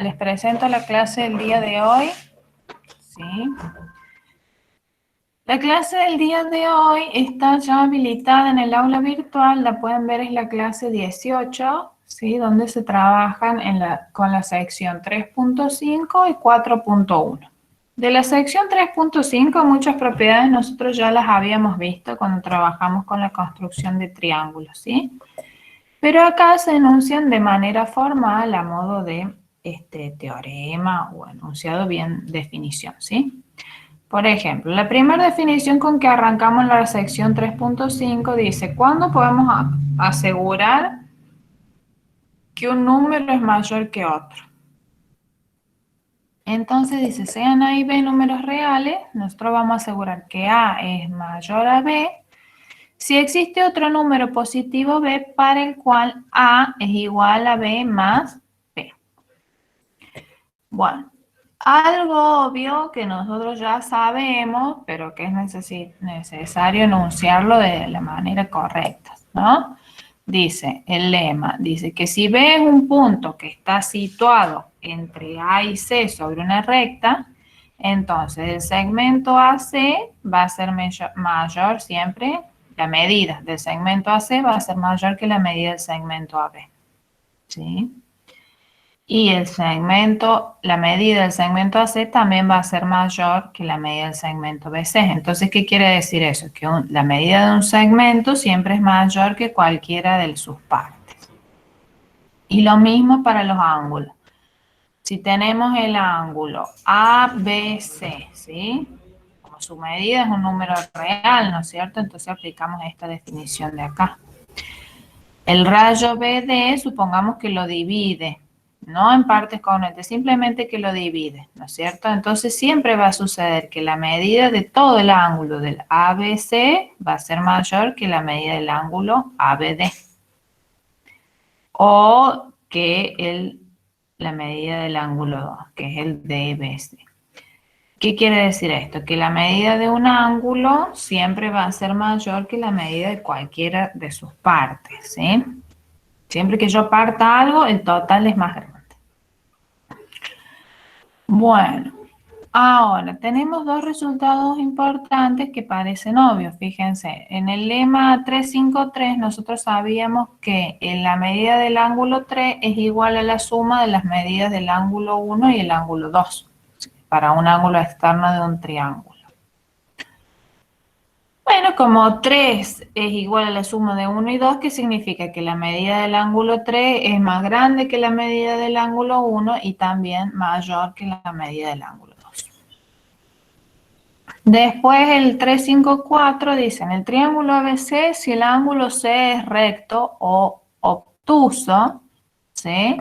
Les presento la clase del día de hoy. ¿Sí? La clase del día de hoy está ya habilitada en el aula virtual. La pueden ver, es la clase 18, ¿sí? Donde se trabajan con la sección 3.5 y 4.1. De la sección 3.5, muchas propiedades nosotros ya las habíamos visto cuando trabajamos con la construcción de triángulos, ¿sí? Pero acá se enuncian de manera formal a modo de teorema o enunciado bien definición, ¿sí? Por ejemplo, la primera definición con que arrancamos la sección 3.5 dice: ¿cuándo podemos asegurar que un número es mayor que otro? Entonces dice, sean A y B números reales, nosotros vamos a asegurar que A es mayor a B si existe otro número positivo B para el cual A es igual a B más B. Bueno, algo obvio que nosotros ya sabemos, pero que es necesario enunciarlo de la manera correcta, ¿no? Dice, el lema, dice que si B es un punto que está situado entre A y C sobre una recta, entonces el segmento AC va a ser mayor siempre, la medida del segmento AC va a ser mayor que la medida del segmento AB, ¿sí? Y la medida del segmento AC también va a ser mayor que la medida del segmento BC. Entonces, ¿qué quiere decir eso? Que la medida de un segmento siempre es mayor que cualquiera de sus partes. Y lo mismo para los ángulos. Si tenemos el ángulo ABC, ¿sí? Como su medida es un número real, ¿no es cierto? Entonces aplicamos esta definición de acá. El rayo BD, supongamos que lo divide, no en partes congruentes, simplemente que lo divide, ¿no es cierto? Entonces siempre va a suceder que la medida de todo el ángulo del ABC va a ser mayor que la medida del ángulo ABD. O que la medida del ángulo 2, que es el DBC. ¿Qué quiere decir esto? Que la medida de un ángulo siempre va a ser mayor que la medida de cualquiera de sus partes, ¿sí? Siempre que yo parta algo, el total es más grande. Bueno, ahora tenemos dos resultados importantes que parecen obvios. Fíjense, en el lema 353 nosotros sabíamos que la medida del ángulo 3 es igual a la suma de las medidas del ángulo 1 y el ángulo 2, para un ángulo externo de un triángulo. Bueno, como 3 es igual a la suma de 1 y 2, ¿qué significa? Que la medida del ángulo 3 es más grande que la medida del ángulo 1 y también mayor que la medida del ángulo 2. Después el 354 dice, en el triángulo ABC, si el ángulo C es recto o obtuso, ¿sí?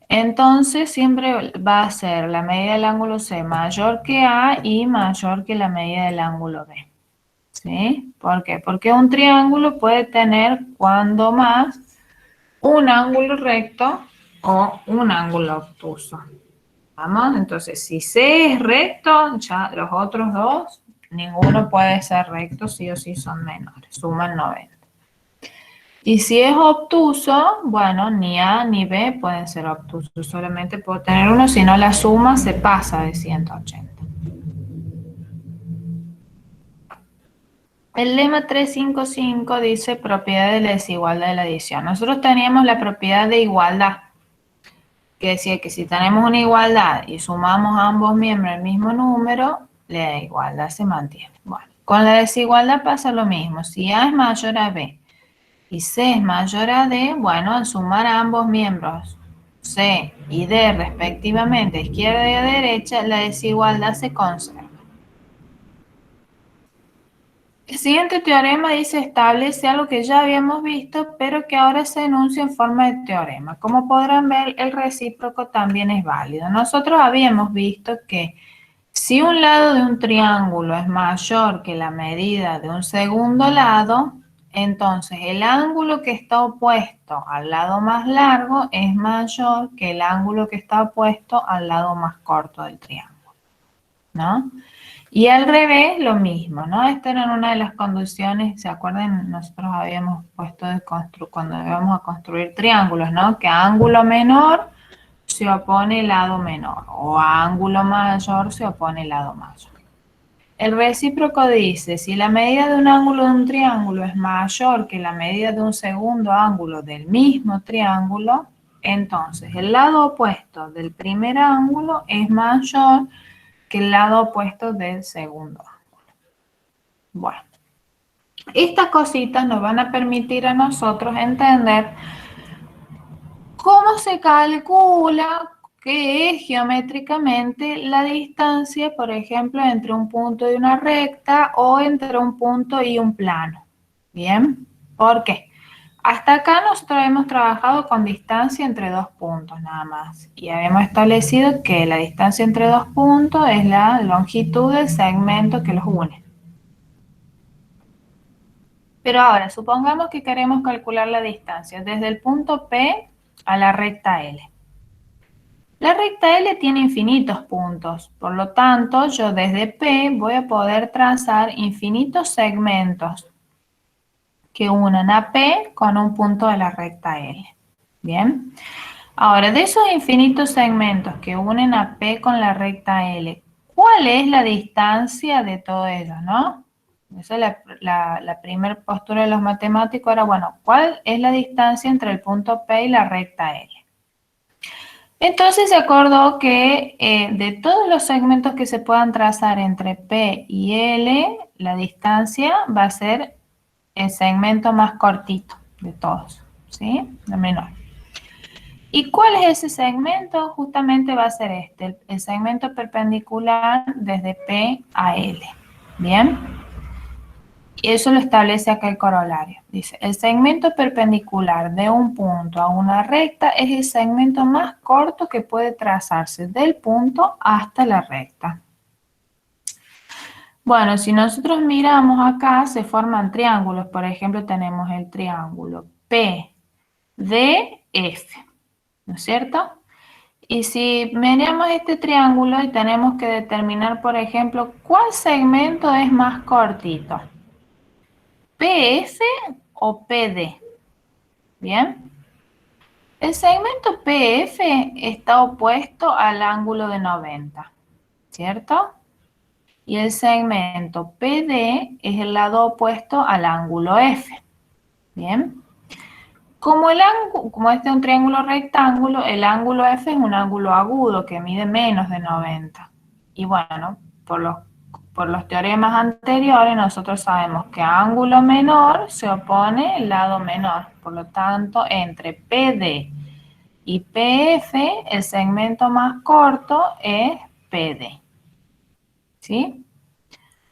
Entonces siempre va a ser la medida del ángulo C mayor que A y mayor que la medida del ángulo B. ¿Sí? ¿Por qué? Porque un triángulo puede tener cuando más un ángulo recto o un ángulo obtuso. ¿Vamos? Entonces, si C es recto, ya los otros dos, ninguno puede ser recto, sí o sí son menores, suman 90. Y si es obtuso, bueno, ni A ni B pueden ser obtusos, solamente puedo tener uno, si no la suma se pasa de 180. El lema 355 dice propiedad de la desigualdad de la adición. Nosotros teníamos la propiedad de igualdad, que decía que si tenemos una igualdad y sumamos a ambos miembros el mismo número, la igualdad se mantiene. Bueno, con la desigualdad pasa lo mismo. Si A es mayor a B y C es mayor a D, bueno, al sumar a ambos miembros C y D respectivamente, izquierda y derecha, la desigualdad se conserva. El siguiente teorema dice establece algo que ya habíamos visto, pero que ahora se enuncia en forma de teorema. Como podrán ver, el recíproco también es válido. Nosotros habíamos visto que si un lado de un triángulo es mayor que la medida de un segundo lado, entonces el ángulo que está opuesto al lado más largo es mayor que el ángulo que está opuesto al lado más corto del triángulo, ¿no? Y al revés, lo mismo, ¿no? Esta era una de las condiciones, ¿se acuerdan? Nosotros habíamos puesto cuando íbamos a construir triángulos, ¿no? Que ángulo menor se opone el lado menor, o a ángulo mayor se opone el lado mayor. El recíproco dice, si la medida de un ángulo de un triángulo es mayor que la medida de un segundo ángulo del mismo triángulo, entonces el lado opuesto del primer ángulo es mayor que el lado opuesto del segundo ángulo. Bueno, estas cositas nos van a permitir a nosotros entender cómo se calcula que es geométricamente la distancia, por ejemplo, entre un punto y una recta o entre un punto y un plano. ¿Bien? ¿Por qué? Hasta acá nosotros hemos trabajado con distancia entre dos puntos nada más. Y habíamos establecido que la distancia entre dos puntos es la longitud del segmento que los une. Pero ahora, supongamos que queremos calcular la distancia desde el punto P a la recta L. La recta L tiene infinitos puntos, por lo tanto, yo desde P voy a poder trazar infinitos segmentos que unan a P con un punto de la recta L. Bien. Ahora, de esos infinitos segmentos que unen a P con la recta L, ¿cuál es la distancia de todo ello, no? Esa es la primera postura de los matemáticos. Era, bueno, ¿cuál es la distancia entre el punto P y la recta L? Entonces se acordó que de todos los segmentos que se puedan trazar entre P y L, la distancia va a ser el segmento más cortito de todos, ¿sí? El menor. ¿Y cuál es ese segmento? Justamente va a ser este, el segmento perpendicular desde P a L. ¿Bien? Y eso lo establece acá el corolario. Dice, el segmento perpendicular de un punto a una recta es el segmento más corto que puede trazarse del punto hasta la recta. Bueno, si nosotros miramos acá, se forman triángulos. Por ejemplo, tenemos el triángulo PDF, ¿no es cierto? Y si miramos este triángulo y tenemos que determinar, por ejemplo, ¿cuál segmento es más cortito? ¿PF o PD? Bien. El segmento PF está opuesto al ángulo de 90, ¿cierto? Y el segmento PD es el lado opuesto al ángulo F. Bien. Como este es un triángulo rectángulo, el ángulo F es un ángulo agudo que mide menos de 90. Y bueno, por los teoremas anteriores nosotros sabemos que a ángulo menor se opone el lado menor. Por lo tanto, entre PD y PF, el segmento más corto es PD. ¿Sí?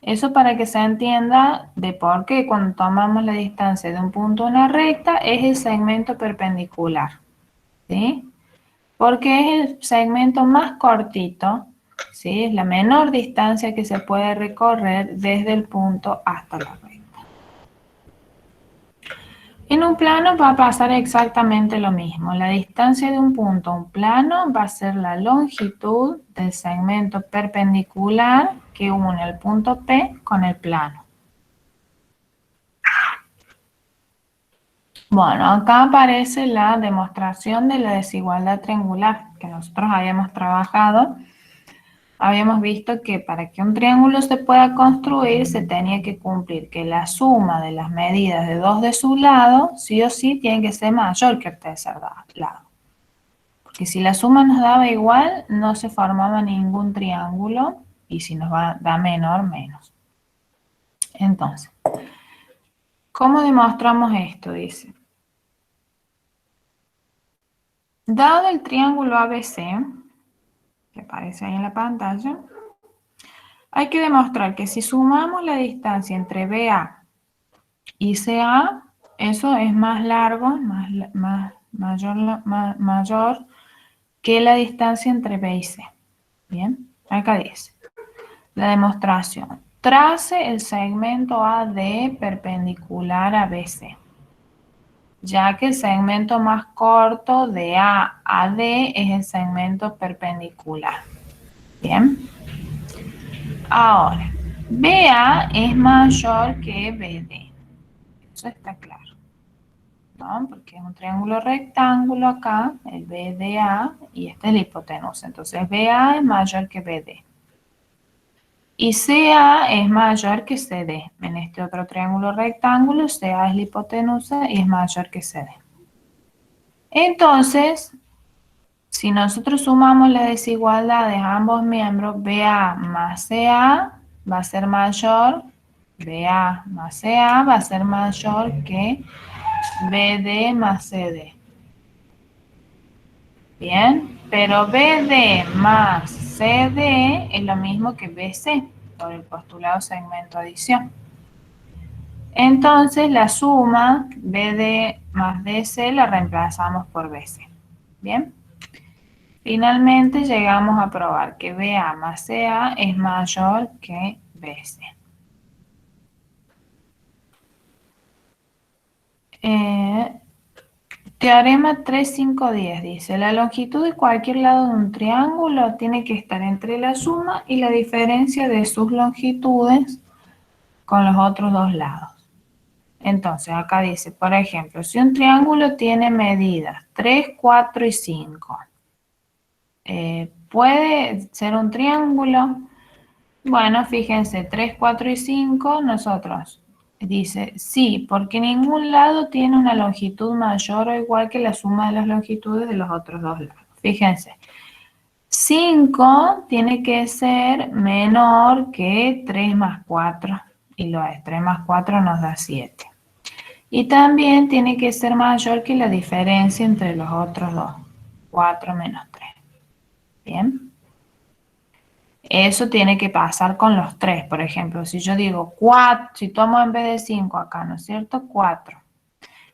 Eso para que se entienda de por qué cuando tomamos la distancia de un punto a una recta es el segmento perpendicular. ¿Sí? Porque es el segmento más cortito, ¿sí? Es la menor distancia que se puede recorrer desde el punto hasta la recta. En un plano va a pasar exactamente lo mismo. La distancia de un punto a un plano va a ser la longitud del segmento perpendicular que une el punto P con el plano. Bueno, acá aparece la demostración de la desigualdad triangular que nosotros habíamos trabajado. Habíamos visto que para que un triángulo se pueda construir se tenía que cumplir que la suma de las medidas de dos de su lado sí o sí tiene que ser mayor que el tercer lado. Porque si la suma nos daba igual, no se formaba ningún triángulo y si nos da menor, menos. Entonces, ¿cómo demostramos esto? Dice, dado el triángulo ABC, que aparece ahí en la pantalla, hay que demostrar que si sumamos la distancia entre BA y CA, eso es más largo, mayor que la distancia entre B y C. Bien, acá dice, la demostración. Trace el segmento AD perpendicular a BC, ya que el segmento más corto de A a D es el segmento perpendicular. Bien. Ahora, BA es mayor que BD. Eso está claro. ¿no? Porque es un triángulo rectángulo acá, el BDA, y esta es la hipotenusa. Entonces BA es mayor que BD. Y CA es mayor que CD. En este otro triángulo rectángulo, CA es la hipotenusa y es mayor que CD. Entonces, si nosotros sumamos la desigualdad de ambos miembros, BA más CA va a ser mayor, BA más CA va a ser mayor que BD más CD. Bien, pero BD más CD es lo mismo que BC, por el postulado segmento adición. Entonces la suma BD más DC la reemplazamos por BC. Bien. Finalmente llegamos a probar que BA más CA es mayor que BC. Teorema 3, 5, 10 dice, la longitud de cualquier lado de un triángulo tiene que estar entre la suma y la diferencia de sus longitudes con los otros dos lados. Entonces acá dice, por ejemplo, si un triángulo tiene medidas 3, 4 y 5, ¿puede ser un triángulo? Bueno, fíjense, 3, 4 y 5, nosotros dice sí, porque ningún lado tiene una longitud mayor o igual que la suma de las longitudes de los otros dos lados. Fíjense, 5 tiene que ser menor que 3 más 4, y lo es, 3 más 4 nos da 7. Y también tiene que ser mayor que la diferencia entre los otros dos, 4 menos 3. Bien. Eso tiene que pasar con los 3. Por ejemplo, si yo digo 4, si tomo en vez de 5 acá, ¿no es cierto? 4.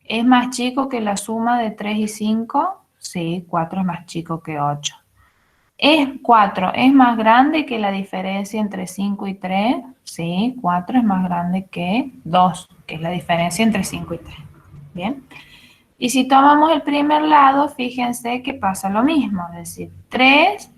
¿Es más chico que la suma de 3 y 5? Sí, 4 es más chico que 8. ¿Es 4 es más grande que la diferencia entre 5 y 3? Sí, 4 es más grande que 2, que es la diferencia entre 5 y 3. Bien. Y si tomamos el primer lado, fíjense que pasa lo mismo. Es decir, 3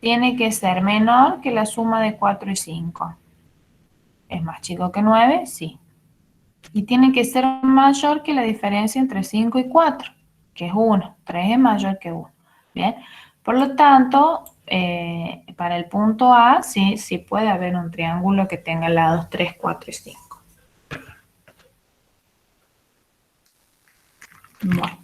tiene que ser menor que la suma de 4 y 5. ¿Es más chico que 9? Sí. Y tiene que ser mayor que la diferencia entre 5 y 4, que es 1. 3 es mayor que 1. Bien. Por lo tanto, para el punto A, sí puede haber un triángulo que tenga lados 3, 4 y 5. Bueno.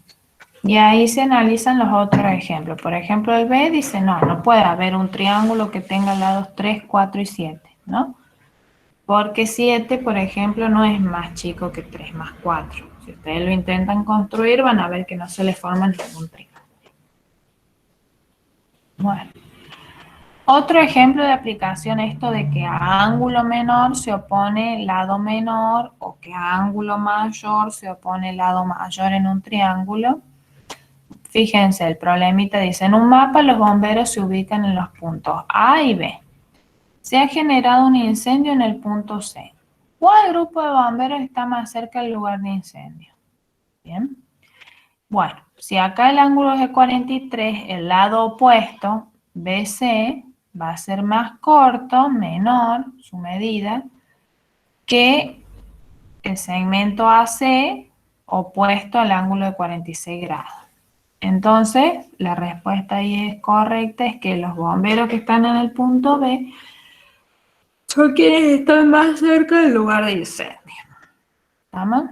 Y ahí se analizan los otros ejemplos. Por ejemplo, el B dice, no puede haber un triángulo que tenga lados 3, 4 y 7, ¿no? Porque 7, por ejemplo, no es más chico que 3 más 4. Si ustedes lo intentan construir, van a ver que no se le forma ningún triángulo. Bueno. Otro ejemplo de aplicación es esto de que a ángulo menor se opone lado menor o que a ángulo mayor se opone lado mayor en un triángulo. Fíjense, el problemita dice, en un mapa los bomberos se ubican en los puntos A y B. Se ha generado un incendio en el punto C. ¿Cuál grupo de bomberos está más cerca del lugar de incendio? Bien. Bueno, si acá el ángulo es de 43, el lado opuesto, BC, va a ser más corto, menor, su medida, que el segmento AC opuesto al ángulo de 46 grados. Entonces, la respuesta ahí es correcta, es que los bomberos que están en el punto B son quienes están más cerca del lugar de incendio. ¿Estamos?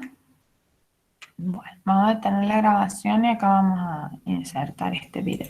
Bueno, vamos a detener la grabación y acá vamos a insertar este video.